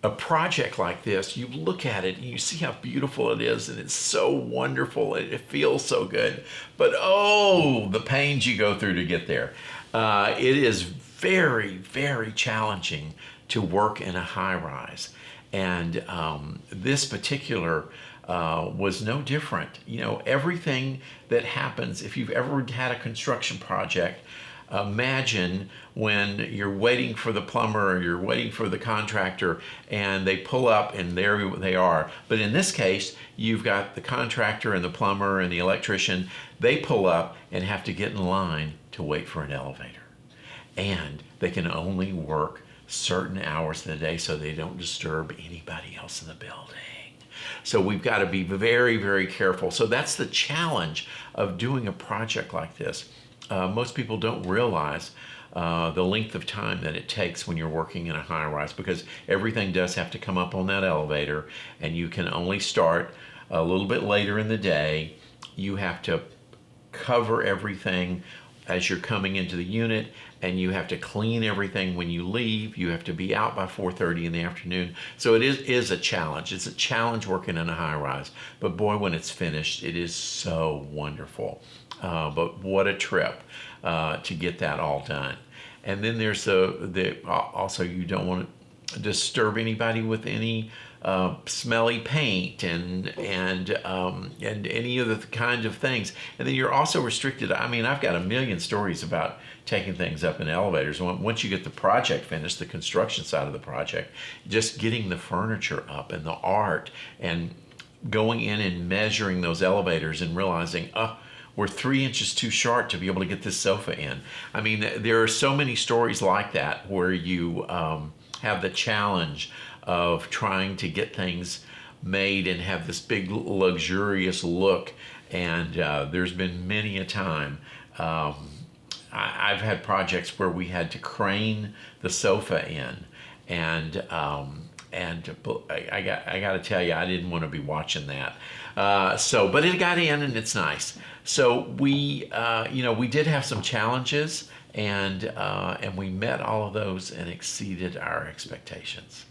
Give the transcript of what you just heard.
a project like this, you look at it and you see how beautiful it is, and it's so wonderful, and it feels so good. But oh, the pains you go through to get there. It is very, very challenging to work in a high rise. And this particular was no different. You know, everything that happens, if you've ever had a construction project, imagine when you're waiting for the plumber or you're waiting for the contractor and they pull up and there they are. But in this case, you've got the contractor and the plumber and the electrician. They pull up and have to get in line to wait for an elevator. And they can only work certain hours in the day so they don't disturb anybody else in the building. So we've got to be very, very careful. So that's the challenge of doing a project like this. Most people don't realize the length of time that it takes when you're working in a high rise, because everything does have to come up on that elevator, and you can only start a little bit later in the day. You have to cover everything as you're coming into the unit, and you have to clean everything when you leave. You have to be out by 4:30 in the afternoon. So it is a challenge. It's a challenge working in a high rise. But boy, when it's finished, it is so wonderful. But what a trip to get that all done. And then there's also, you don't want to disturb anybody with any smelly paint and any of the kind of things. And then you're also restricted. I mean, I've got a million stories about taking things up in elevators. Once you get the project finished, the construction side of the project, just getting the furniture up and the art and going in and measuring those elevators and realizing, we're 3 inches too short to be able to get this sofa in. I mean, there are so many stories like that where you have the challenge of trying to get things made and have this big luxurious look. And there's been many a time. I've had projects where we had to crane the sofa in, and I got to tell you, I didn't want to be watching that. But it got in, and it's nice. So we did have some challenges, and we met all of those and exceeded our expectations.